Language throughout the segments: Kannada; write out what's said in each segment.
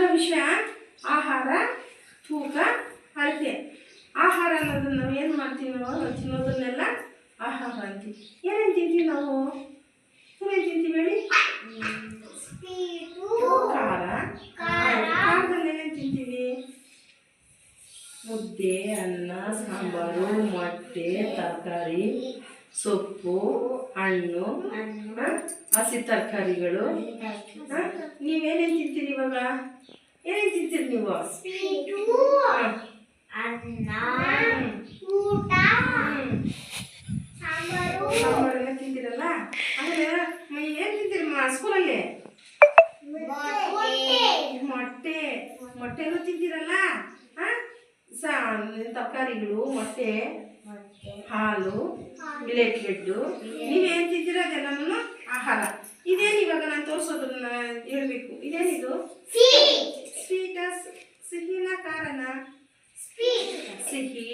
ಇವಾಗ ವಿಷಯ ಆಹಾರ, ತೂಕ, ಅಳತೆ. ಆಹಾರ ಅನ್ನೋದನ್ನ ನಾವು ಏನು ಮಾಡ್ತೀವಿ? ನಾವು ತಿನ್ನೋದನ್ನೆಲ್ಲ ಆಹಾರ ಅಂತೀವಿ. ಏನೇನು ತಿಂತೀವಿ ನಾವು? ಏನೇನು ತಿಂತೀವಿ ಹೇಳಿ? ಖಾರ. ಖಾರದಲ್ಲಿ ಏನೇನು ತಿಂತೀವಿ? ಮುದ್ದೆ, ಅನ್ನ, ಸಾಂಬಾರು, ಮೊಟ್ಟೆ, ತರಕಾರಿ, ಸೊಪ್ಪು, ಹಣ್ಣು, ಹಸಿ ತರಕಾರಿಗಳು. ನೀವೇನೇನು ತಿಂತೀರಿ ಇವಾಗ? ಏನೇನು ತಿಂತೀರಿ ನೀವು? ಸಾಂಬಾರೆಲ್ಲ ತಿಂತೀರಲ್ಲ, ಆಮೇಲೆ ಏನು ತಿಂತೀರಿ ಸ್ಕೂಲಲ್ಲಿ? ಮೊಟ್ಟೆನೂ ತಿಂತೀರಲ್ಲ. ತರಕಾರಿಗಳು, ಮೊಟ್ಟೆ, ಹಾಲು, ಮಿಲೆಟ್ ಬ್ರೆಡ್ಡು, ನೀವೇನು ತಿಂತೀರ ಅದೆಲ್ಲನೂ ಆಹಾರ. ಇದೇನು ಇವಾಗ ನಾನು ತೋರಿಸೋದನ್ನ ಹೇಳ್ಬೇಕು. ಇದೇನಿದು? ಸ್ವೀಟಾ? ಸಿಹಿನ ಖಾರನ? ಸಿಹಿ.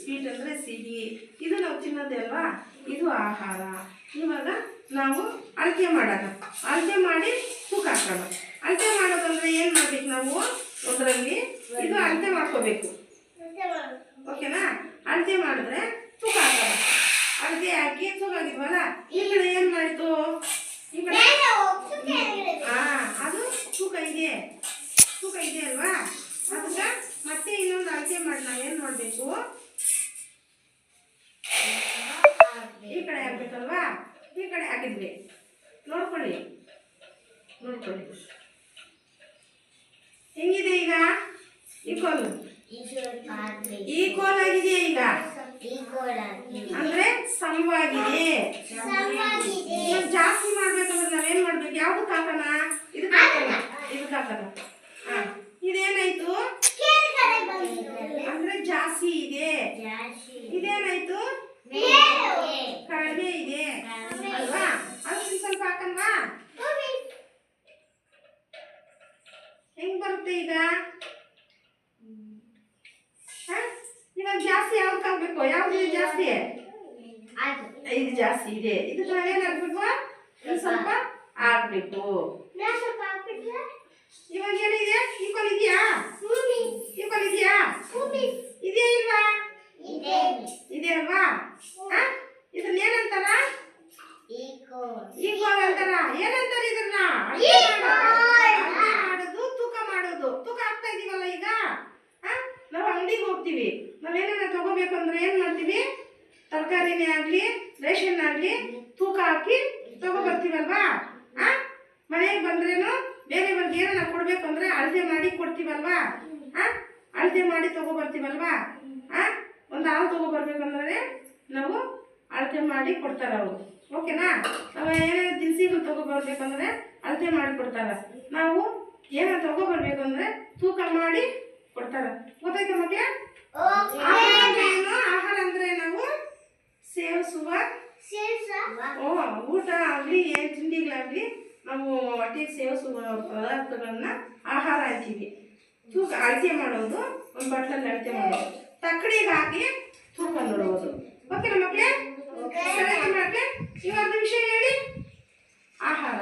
ಸ್ವೀಟ್ ಅಂದರೆ ಸಿಹಿ. ಇದು ನಾವು ತಿನ್ನೋದೇ ಅಲ್ವಾ? ಇದು ಆಹಾರ. ಇವಾಗ ನಾವು ಅಳತೆ ಮಾಡೋಣ. ಅಳತೆ ಮಾಡಿ ತೂಕ ಹಾಕೋಣ. ಅಳತೆ ಮಾಡೋದಂದ್ರೆ ಏನು ಮಾಡ್ಬೇಕು ನಾವು? ಒಂದರಲ್ಲಿ ಇದು ಅಳತೆ ಮಾಡ್ಕೋಬೇಕು. ಓಕೆನಾ? ಅಳತೆ ಮಾಡಿದ್ರೆ ತೂಕ ಹಾಕೋಣ. ಅಳತೆ ಹಾಕಿ ತೂಕ ಆಗಿದ್ವಲ್ಲ, ಈ ಕಡೆ ಏನು ಮಾಡಿತು? ಈ ಕಡೆ ಅದು ತೂಕ ಇದೆ. ತೂಕ ಇದೆ ಅಲ್ವಾ? ಅದಕ್ಕೆ ಮತ್ತೆ ಇನ್ನೊಂದು ಅಳತೆ ಮಾಡಿ ನಾವು ಏನು ಮಾಡಬೇಕು? ಈ ಕಡೆ ಹಾಕ್ಬೇಕಲ್ವಾ? ಈ ಕಡೆ ಹಾಕಿದ್ವಿ. ನೋಡ್ಕೊಳ್ಳಿ ಹೆಂಗಿದೆ ಈಗ? ಈಕ್ವಲ್ ಆಗಿದೆ. ಈಗ ಅಂದ್ರೆ ಸಮವಾಗಿದೆ. ಜಾಸ್ತಿ ಮಾಡ್ಬೇಕಂದ್ರೆ ನಾವೇನ್ ಮಾಡ್ಬೇಕು? ಯಾವ್ದಕ್ಕೆ ಹಾಕೋಣ? ಇದಕ್ಕೆ ಹಾಕೋಣ. ಇದೇನಾಯ್ತು? ಅಂದ್ರೆ ಜಾಸ್ತಿ ಇದೆ. ಇದೇನಾಯ್ತು? ಕಡಿಮೆ ಇದೆ ಅಲ್ವಾ? ಅದಕ್ಕೆ ಸ್ವಲ್ಪ ಹಾಕಲ್ವಾ? ಹೆಂಗ್ ಬರುತ್ತೆ ಈಗ? ಇವಾಗ ಜಾಸ್ತಿ ಯಾವ್ದು ಹಾಕ್ಬೇಕು? ಯಾವ್ದು ಜಾಸ್ತಿ? ಇದು ಜಾಸ್ತಿ ಇದೆ. ಇದಕ್ಕೆ ನಾವೇನ್ ಹಾಕ್ಬೇಕು? ಸ್ವಲ್ಪ ಹಾಕ್ಬೇಕು. ಇವಾಗ ಏನಿದೆ? ಈಕ್ವಲ್ ಇದೆಯಾ? ಈಕ್ವಲ್ ಇದೆಯಾ? ಇದೆಯಾ ಇಲ್ವಾ? ಇದೆ ಅಲ್ವಾ? ಇದನ್ನ ಏನಂತಾರ? ಈಕ್ವಲ್ ಅಂತಾರ. ಏನಂತಾರ ಇದನ್ನ? ಮಾಡೋದು, ತೂಕ ಮಾಡೋದು. ತೂಕ ಆಗ್ತಾ ಇದೀವಲ್ಲ ಈಗ. ನಾವು ಅಂಗಡಿಗೆ ಹೋಗ್ತೀವಿ. ನಾವೇನ ತಗೋಬೇಕು ಅಂದ್ರೆ ಏನ್ ಮಾಡ್ತೀವಿ? ತರಕಾರಿನೇ ಆಗ್ಲಿ, ರೇಷನ್ ಆಗ್ಲಿ, ತೂಕ ಹಾಕಿ ತಗೋಬರ್ತೀವಲ್ವಾ? ಮನೆಗೆ ಬಂದ್ರೇನು ಬೇರೆಯವ್ರಿಗೆ ಏನೋ ನಾವು ಕೊಡ್ಬೇಕಂದ್ರೆ ಅಳತೆ ಮಾಡಿ ಕೊಡ್ತೀವಲ್ವಾ? ಅಳತೆ ಮಾಡಿ ತಗೋಬರ್ತೀವಲ್ವಾ? ಒಂದು ಹಾಲು ತಗೋಬರ್ಬೇಕಂದ್ರೆ ನಾವು ಅಳತೆ ಮಾಡಿ ಕೊಡ್ತಾರ ಅವರು. ಓಕೆನಾ? ನಾವು ಏನೇನು ದಿನಸಿಗಳು ತಗೋಬರ್ಬೇಕಂದ್ರೆ ಅಳತೆ ಮಾಡಿ ಕೊಡ್ತಾರ. ನಾವು ಏನೋ ತಗೋಬರ್ಬೇಕಂದ್ರೆ ತೂಕ ಮಾಡಿ ಕೊಡ್ತಾರ. ಗೊತ್ತಾಯ್ತಾ ಮಕ್ಕಳೇ? ಆಹಾರ ಅಂದ್ರೆ ನಾವು ಸೇವಿಸುವ ಊಟ ಆಗಲಿ, ಏನು ತಿಂಡಿಗಳಾಗಲಿ, ನಾವು ಹೊಟ್ಟೆಗೆ ಸೇವಿಸುವ ಪದಾರ್ಥಗಳನ್ನ ಆಹಾರ ಅಂತೀವಿ. ತೂಕ ಅಳತೆ ಮಾಡೋದು, ಒಂದು ಬಟ್ಲಲ್ಲಿ ಅಳತೆ ಮಾಡೋದು, ತಕ್ಕಡಿಗೆ ಹಾಕಿ ತೂಕ ನೋಡುವುದು. ಓಕೆನಾ ಮಕ್ಕಳೇ? ಸರಿ ಮಕ್ಕಳೇ, ಇವಾಗ ವಿಷಯ ಹೇಳಿ. ಆಹಾರ,